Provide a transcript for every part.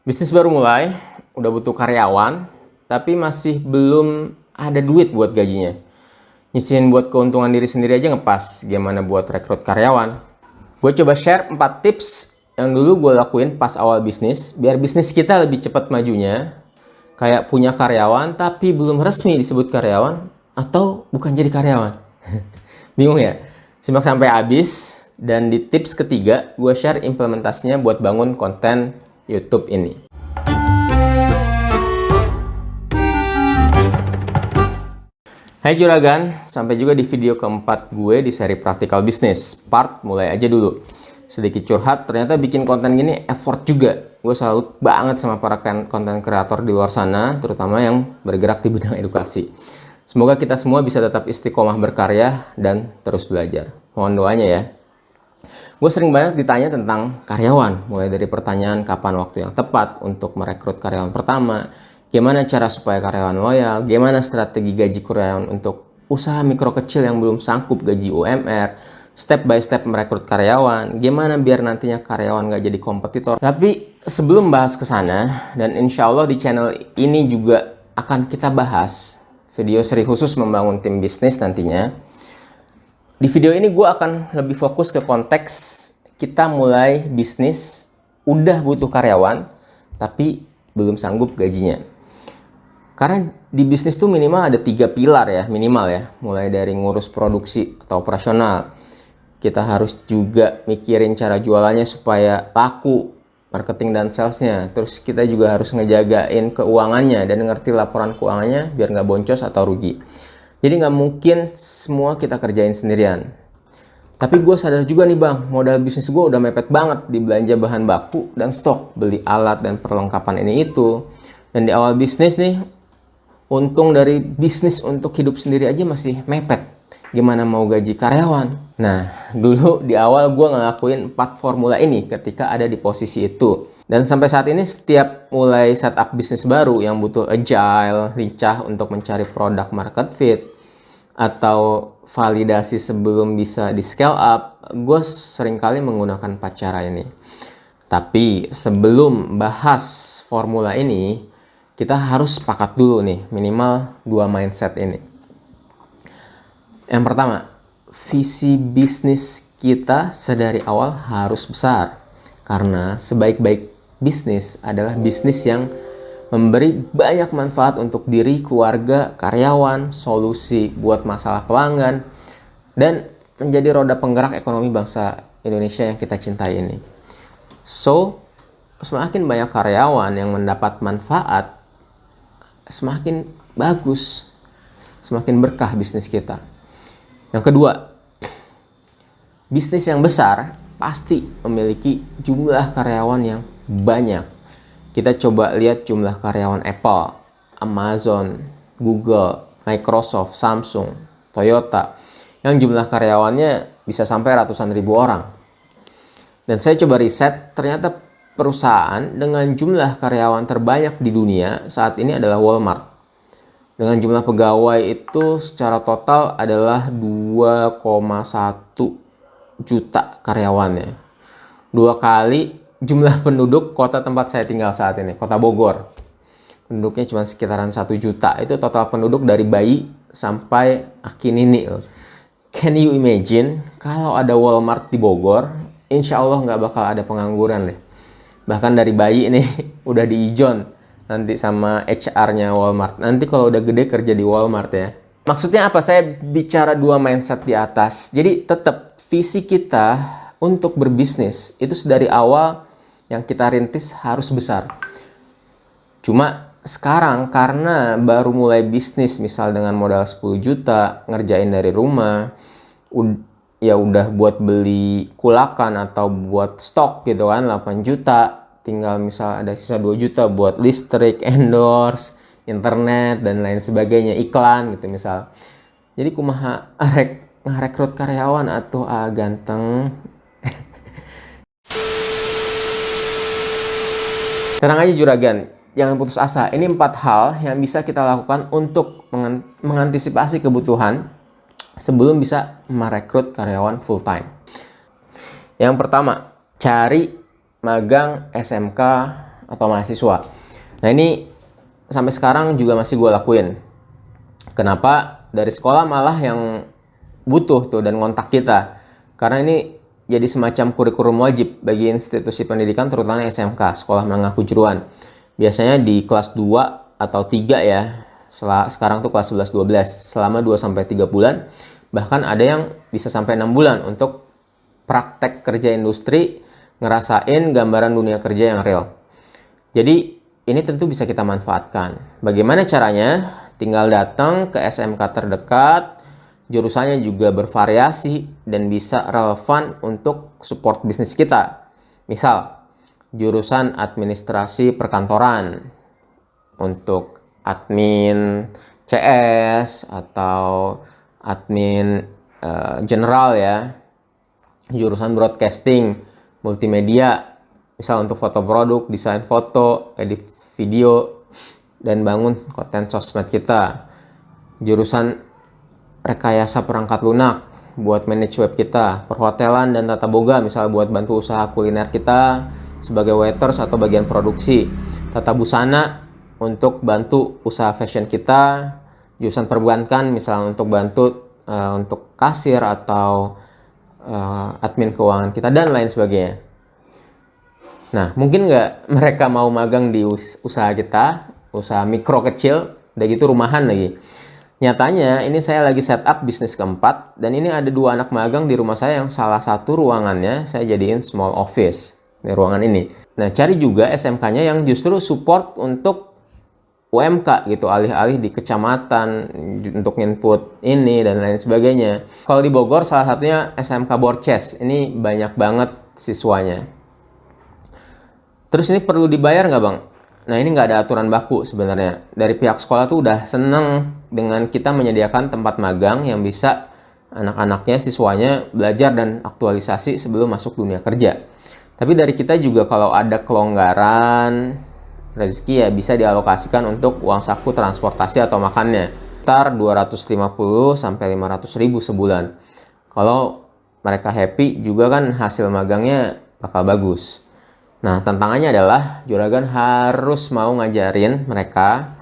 Bisnis baru mulai, udah butuh karyawan, tapi masih belum ada duit buat gajinya. Nyisihin buat keuntungan diri sendiri aja ngepas, gimana buat rekrut karyawan. Gue coba share 4 tips yang dulu gue lakuin pas awal bisnis, biar bisnis kita lebih cepat majunya. Kayak punya karyawan, tapi belum resmi disebut karyawan, atau bukan jadi karyawan. Bingung ya? Simak sampai habis, dan di tips ketiga, gue share implementasinya buat bangun konten YouTube ini. Hai Juragan, sampai juga di video keempat gue di seri Praktikal Bisnis. Part mulai aja dulu. Sedikit curhat, ternyata bikin konten gini effort juga. Gue salut banget sama para konten kreator di luar sana, terutama yang bergerak di bidang edukasi. Semoga kita semua bisa tetap istiqomah berkarya dan terus belajar. Mohon doanya ya. Gue sering banget ditanya tentang karyawan, mulai dari pertanyaan kapan waktu yang tepat untuk merekrut karyawan pertama, gimana cara supaya karyawan loyal, gimana strategi gaji karyawan untuk usaha mikro kecil yang belum sanggup gaji UMR, step by step merekrut karyawan, gimana biar nantinya karyawan gak jadi kompetitor. Tapi sebelum bahas ke sana, dan insya Allah di channel ini juga akan kita bahas video seri khusus membangun tim bisnis nantinya. Di video ini gue akan lebih fokus ke konteks kita mulai bisnis, udah butuh karyawan, tapi belum sanggup gajinya. Karena di bisnis tuh minimal ada 3 pilar ya, minimal ya. Mulai dari ngurus produksi atau operasional. Kita harus juga mikirin cara jualannya supaya laku, marketing dan salesnya. Terus kita juga harus ngejagain keuangannya dan ngerti laporan keuangannya biar nggak boncos atau rugi. Jadi nggak mungkin semua kita kerjain sendirian. Tapi gue sadar juga nih bang, modal bisnis gue udah mepet banget di belanja bahan baku dan stok, beli alat dan perlengkapan ini itu. Dan di awal bisnis nih, untung dari bisnis untuk hidup sendiri aja masih mepet. Gimana mau gaji karyawan? Nah, dulu di awal gue ngelakuin 4 formula ini ketika ada di posisi itu. Dan sampai saat ini setiap mulai setup bisnis baru yang butuh agile, lincah untuk mencari produk market fit, atau validasi sebelum bisa di scale up, gue seringkali menggunakan 4 cara ini. Tapi sebelum bahas formula ini, kita harus sepakat dulu nih, minimal 2 mindset ini. Yang pertama, visi bisnis kita sedari awal harus besar. Karena sebaik-baik bisnis adalah bisnis yang memberi banyak manfaat untuk diri, keluarga, karyawan, solusi buat masalah pelanggan, dan menjadi roda penggerak ekonomi bangsa Indonesia yang kita cintai ini. So, semakin banyak karyawan yang mendapat manfaat, semakin bagus, semakin berkah bisnis kita. Yang kedua, bisnis yang besar pasti memiliki jumlah karyawan yang banyak. Kita coba lihat jumlah karyawan Apple, Amazon, Google, Microsoft, Samsung, Toyota, yang jumlah karyawannya bisa sampai ratusan ribu orang. Dan saya coba riset, ternyata perusahaan dengan jumlah karyawan terbanyak di dunia saat ini adalah Walmart. Dengan jumlah pegawai itu secara total adalah 2,1 juta karyawannya. 2 kali jumlah penduduk kota tempat saya tinggal saat ini, kota Bogor. Penduduknya cuma sekitaran 1 juta. Itu total penduduk dari bayi sampai akinini. Can you imagine kalau ada Walmart di Bogor, insya Allah nggak bakal ada pengangguran deh. Bahkan dari bayi nih udah diijon nanti sama HR-nya Walmart. Nanti kalau udah gede kerja di Walmart ya. Maksudnya apa? Saya bicara 2 mindset di atas. Jadi tetap visi kita untuk berbisnis itu dari awal yang kita rintis harus besar. Cuma sekarang karena baru mulai bisnis misal dengan modal 10 juta, ngerjain dari rumah, ya udah buat beli kulakan atau buat stok gitu kan 8 juta. Tinggal misal ada sisa 2 juta buat listrik, endorse, internet, dan lain sebagainya, iklan gitu misal. Jadi kumaha ngerekrut karyawan atau ganteng. Tenang aja juragan, jangan putus asa. Ini 4 hal yang bisa kita lakukan untuk mengantisipasi kebutuhan sebelum bisa merekrut karyawan full time. Yang pertama, cari magang SMK atau mahasiswa. Nah ini sampai sekarang juga masih gue lakuin. Kenapa? Dari sekolah malah yang butuh tuh dan ngontak kita. Karena ini jadi semacam kurikulum wajib bagi institusi pendidikan, terutama SMK, sekolah menengah kejuruan. Biasanya di kelas 2 atau 3 ya. Sekarang tuh kelas 11-12 selama 2-3 bulan. Bahkan ada yang bisa sampai 6 bulan untuk praktek kerja industri, ngerasain gambaran dunia kerja yang real. Jadi ini tentu bisa kita manfaatkan. Bagaimana caranya? Tinggal datang ke SMK terdekat, jurusannya juga bervariasi dan bisa relevan untuk support bisnis kita. Misal, jurusan administrasi perkantoran untuk admin CS atau admin general ya. Jurusan broadcasting, multimedia, misal untuk foto produk, desain foto, edit video, dan bangun konten sosmed kita. Jurusan rekayasa perangkat lunak buat manage web kita. Perhotelan dan tata boga, misal buat bantu usaha kuliner kita sebagai waiters atau bagian produksi. Tata busana untuk bantu usaha fashion kita. Jurusan perbankan, misal untuk bantu untuk kasir atau admin keuangan kita dan lain sebagainya. Nah, mungkin nggak mereka mau magang di usaha kita, usaha mikro kecil, udah gitu rumahan lagi. Nyatanya ini saya lagi setup bisnis keempat dan ini ada 2 anak magang di rumah saya yang salah satu ruangannya saya jadiin small office di ruangan ini. Nah, cari juga SMK-nya yang justru support untuk UMK gitu, alih-alih di kecamatan untuk input ini dan lain sebagainya. Kalau di Bogor salah satunya SMK Borces, ini banyak banget siswanya. Terus ini perlu dibayar nggak bang? Nah ini nggak ada aturan baku sebenarnya. Dari pihak sekolah tuh udah seneng dengan kita menyediakan tempat magang yang bisa anak-anaknya, siswanya belajar dan aktualisasi sebelum masuk dunia kerja. Tapi dari kita juga kalau ada kelonggaran rezeki ya bisa dialokasikan untuk uang saku transportasi atau makannya. Sekitar 250 sampai 500 ribu sebulan. Kalau mereka happy juga kan hasil magangnya bakal bagus. Nah, tantangannya adalah juragan harus mau ngajarin mereka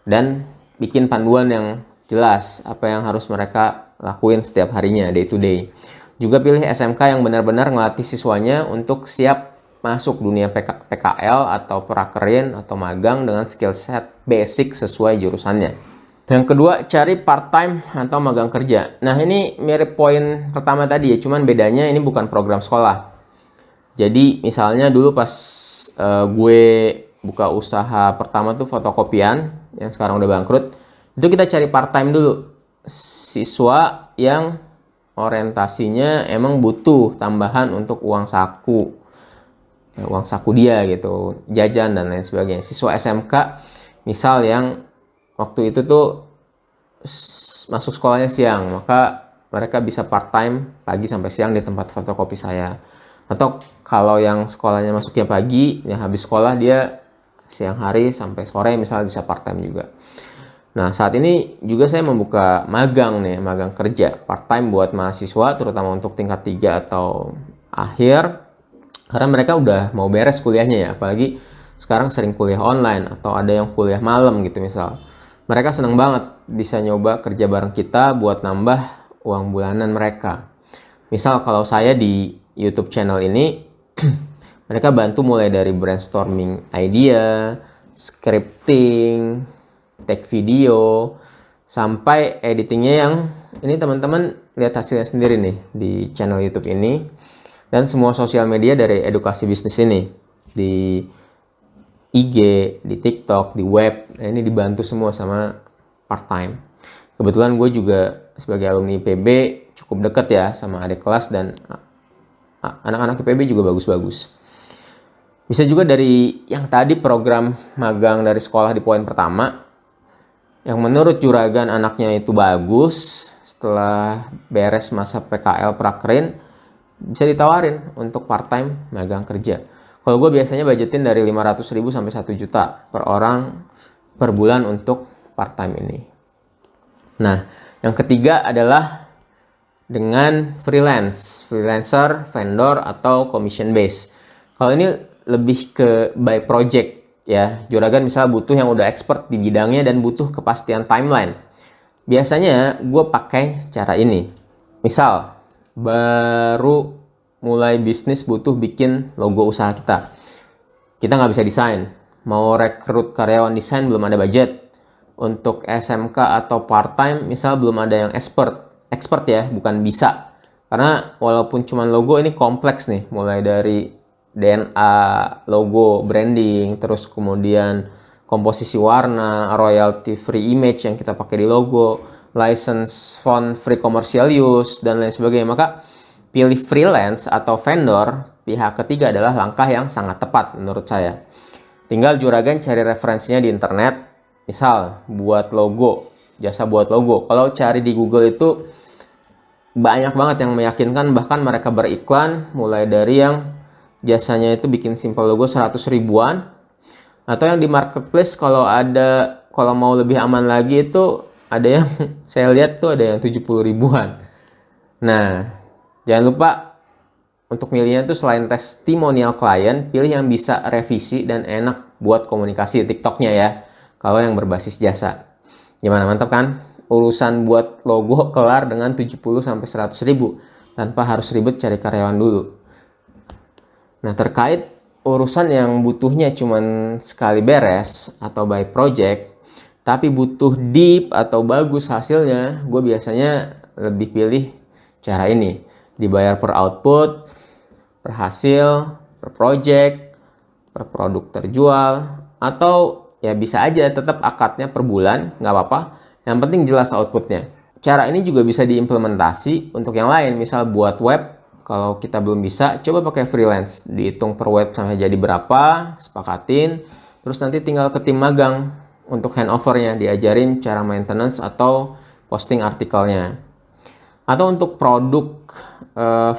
dan bikin panduan yang jelas apa yang harus mereka lakuin setiap harinya, day to day. Juga pilih SMK yang benar-benar ngelatih siswanya untuk siap masuk dunia PKL atau prakerin atau magang dengan skill set basic sesuai jurusannya. Yang kedua, cari part-time atau magang kerja. Nah, ini mirip poin pertama tadi ya, cuman bedanya ini bukan program sekolah. Jadi, misalnya dulu pas gue buka usaha pertama tuh fotokopian, yang sekarang udah bangkrut, itu kita cari part-time dulu. Siswa yang orientasinya emang butuh tambahan untuk uang saku dia gitu, jajan dan lain sebagainya. Siswa SMK misal yang waktu itu tuh masuk sekolahnya siang, maka mereka bisa part time pagi sampai siang di tempat fotokopi saya. Atau kalau yang sekolahnya masuknya pagi, ya habis sekolah dia siang hari sampai sore misalnya bisa part time juga. Nah, saat ini juga saya membuka magang kerja part time buat mahasiswa terutama untuk tingkat 3 atau akhir. Karena mereka udah mau beres kuliahnya ya, apalagi sekarang sering kuliah online atau ada yang kuliah malam gitu misal. Mereka seneng banget bisa nyoba kerja bareng kita buat nambah uang bulanan mereka. Misal kalau saya di YouTube channel ini, mereka bantu mulai dari brainstorming idea, scripting, take video, sampai editingnya yang ini teman-teman lihat hasilnya sendiri nih di channel YouTube ini. Dan semua sosial media dari edukasi bisnis ini. Di IG, di TikTok, di web. Nah, ini dibantu semua sama part-time. Kebetulan gue juga sebagai alumni IPB cukup dekat ya sama adik kelas dan anak-anak IPB juga bagus-bagus. Bisa juga dari yang tadi program magang dari sekolah di poin pertama. Yang menurut juragan anaknya itu bagus. Setelah beres masa PKL prakerin, bisa ditawarin untuk part-time magang kerja. Kalau gue biasanya budgetin dari 500.000 sampai 1 juta per orang per bulan untuk part-time ini. Nah, yang ketiga adalah dengan freelancer, vendor, atau commission base. Kalau ini lebih ke by project ya. Juragan misal butuh yang udah expert di bidangnya dan butuh kepastian timeline. Biasanya gue pakai cara ini. Misal, baru mulai bisnis butuh bikin logo usaha kita. Kita nggak bisa desain. Mau rekrut karyawan desain belum ada budget. Untuk SMK atau part-time misal belum ada yang expert ya, bukan bisa. Karena walaupun cuma logo ini kompleks nih, mulai dari DNA, logo, branding, terus kemudian komposisi warna, royalty free image yang kita pakai di logo, license font free commercial use, dan lain sebagainya. Maka pilih freelance atau vendor pihak ketiga adalah langkah yang sangat tepat menurut saya. Tinggal juragan cari referensinya di internet. Misal buat logo, jasa buat logo. Kalau cari di Google itu banyak banget yang meyakinkan, bahkan mereka beriklan mulai dari yang jasanya itu bikin simple logo 100 ribuan, atau yang di marketplace kalau mau lebih aman lagi itu ada yang saya lihat tuh ada yang 70 ribuan. Nah, jangan lupa untuk milihnya tuh selain testimonial klien, pilih yang bisa revisi dan enak buat komunikasi TikToknya ya. Kalau yang berbasis jasa. Gimana, mantap kan? Urusan buat logo kelar dengan 70-100 ribu tanpa harus ribet cari karyawan dulu. Nah, terkait urusan yang butuhnya cuman sekali beres atau by project, tapi butuh deep atau bagus hasilnya, gue biasanya lebih pilih cara ini. Dibayar per output, per hasil, per project, per produk terjual, atau ya bisa aja tetap akadnya per bulan, nggak apa-apa. Yang penting jelas outputnya. Cara ini juga bisa diimplementasi untuk yang lain. Misal buat web, kalau kita belum bisa, coba pakai freelance. Dihitung per web sampai jadi berapa, sepakatin. Terus nanti tinggal ke tim magang untuk handovernya, diajarin cara maintenance atau posting artikelnya. Atau untuk produk,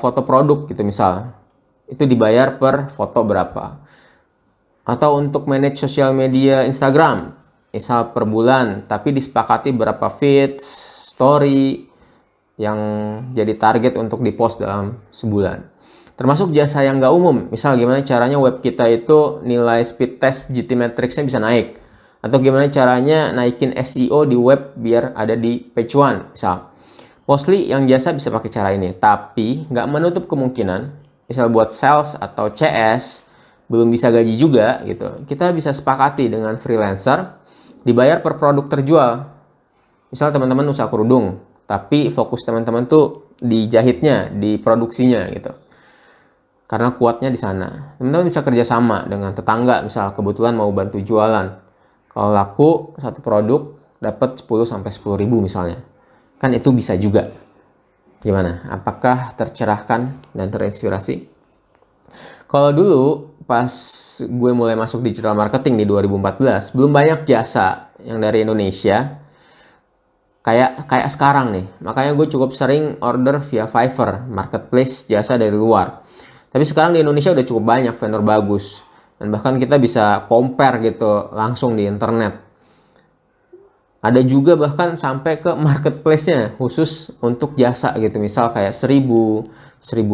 foto produk gitu misal. Itu dibayar per foto berapa. Atau untuk manage sosial media Instagram, misal per bulan, tapi disepakati berapa feeds, story yang jadi target untuk dipost dalam sebulan. Termasuk jasa yang nggak umum, misal gimana caranya web kita itu nilai speed test GTmetrix-nya bisa naik. Atau gimana caranya naikin SEO di web biar ada di page one, misal. Mostly yang jasa bisa pakai cara ini, tapi nggak menutup kemungkinan, misal buat sales atau CS, belum bisa gaji juga gitu, kita bisa sepakati dengan freelancer dibayar per produk terjual. Misal teman-teman usaha kerudung, tapi fokus teman-teman tuh di jahitnya, di produksinya gitu, karena kuatnya di sana. Teman-teman bisa kerjasama dengan tetangga, misal kebetulan mau bantu jualan, kalau laku satu produk dapat 10-10 ribu misalnya, kan itu bisa juga. Gimana, apakah tercerahkan dan terinspirasi? Kalau dulu pas gue mulai masuk digital marketing di 2014, belum banyak jasa yang dari Indonesia kayak sekarang nih. Makanya gue cukup sering order via Fiverr, marketplace jasa dari luar. Tapi sekarang di Indonesia udah cukup banyak vendor bagus, dan bahkan kita bisa compare gitu langsung di internet. Ada juga bahkan sampai ke marketplace-nya khusus untuk jasa gitu, misal kayak 1000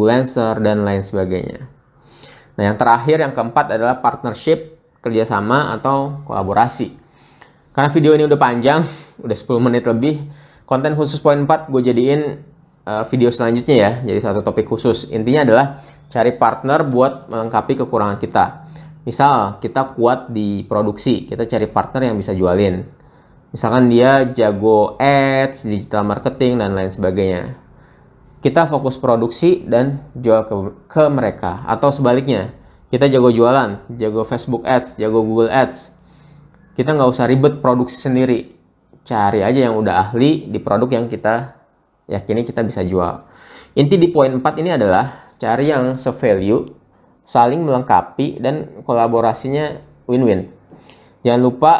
Lancer dan lain sebagainya. Nah, yang terakhir, yang keempat adalah partnership, kerjasama atau kolaborasi. Karena video ini udah panjang, udah 10 menit lebih, konten khusus poin 4 gue jadiin video selanjutnya ya, jadi satu topik khusus. Intinya adalah cari partner buat melengkapi kekurangan kita. Misal, kita kuat di produksi, kita cari partner yang bisa jualin. Misalkan dia jago ads, digital marketing, dan lain sebagainya. Kita fokus produksi dan jual ke mereka. Atau sebaliknya, kita jago jualan, jago Facebook Ads, jago Google Ads. Kita nggak usah ribet produksi sendiri. Cari aja yang udah ahli di produk yang kita yakini kita bisa jual. Inti di poin 4 ini adalah cari yang se-value, saling melengkapi, dan kolaborasinya win-win. Jangan lupa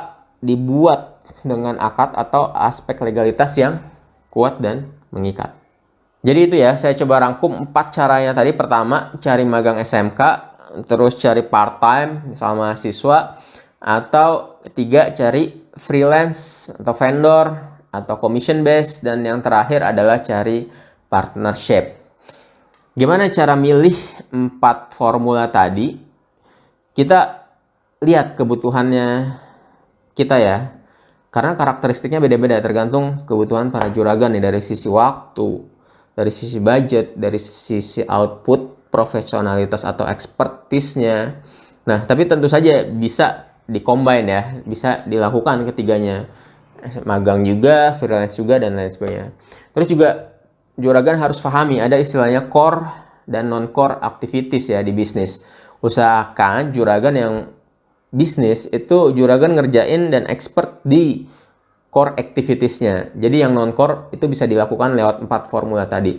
dibuat dengan akad atau aspek legalitas yang kuat dan mengikat. Jadi itu ya, saya coba rangkum 4 caranya tadi. Pertama, cari magang SMK, terus cari part-time, misal mahasiswa, atau ketiga, cari freelance atau vendor, atau commission based, dan yang terakhir adalah cari partnership. Gimana cara milih 4 formula tadi? kita lihat kebutuhannya kita ya. Karena karakteristiknya beda-beda tergantung kebutuhan para juragan nih, dari sisi waktu, dari sisi budget, dari sisi output, profesionalitas atau expertise-nya. Nah, tapi tentu saja bisa di-combine ya, bisa dilakukan ketiganya. Magang juga, freelance juga, dan lain sebagainya. Terus juga juragan harus pahami ada istilahnya core dan non-core activities ya di bisnis. Usahakan juragan yang bisnis itu juragan ngerjain dan expert di core activitiesnya. Jadi yang non-core itu bisa dilakukan lewat 4 formula tadi.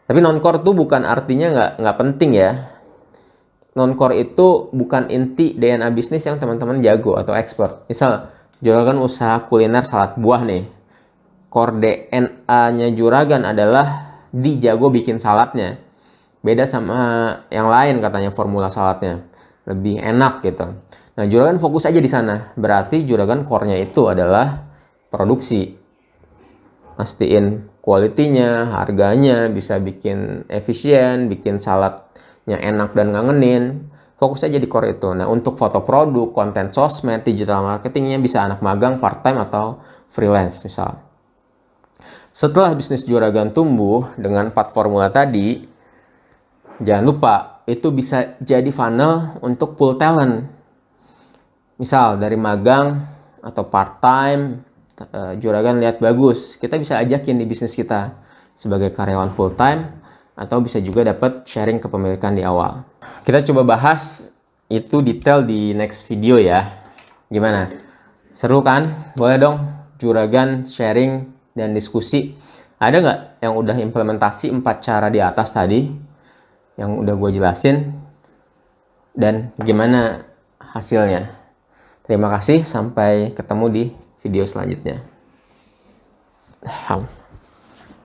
Tapi non-core itu bukan artinya nggak penting ya. Non-core itu bukan inti DNA bisnis yang teman-teman jago atau expert. Misal juragan usaha kuliner salad buah nih. Core DNA-nya juragan adalah jago bikin saladnya. Beda sama yang lain katanya formula saladnya. Lebih enak gitu. Nah, juragan fokus aja di sana. Berarti juragan core-nya itu adalah produksi. Pastiin kualitinya, harganya, bisa bikin efisien, bikin saladnya enak dan ngangenin. Fokus aja di core itu. Nah, untuk foto produk, konten sosmed, digital marketingnya bisa anak magang, part-time, atau freelance misal. Setelah bisnis juragan tumbuh dengan 4 formula tadi, jangan lupa itu bisa jadi funnel untuk pull talent. Misal dari magang atau part-time, juragan lihat bagus, kita bisa ajakin di bisnis kita sebagai karyawan full-time, atau bisa juga dapat sharing kepemilikan di awal. Kita coba bahas itu detail di next video ya. Gimana? Seru kan? Boleh dong juragan sharing dan diskusi. Ada nggak yang udah implementasi 4 cara di atas tadi yang udah gue jelasin, dan gimana hasilnya? Terima kasih, sampai ketemu di video selanjutnya.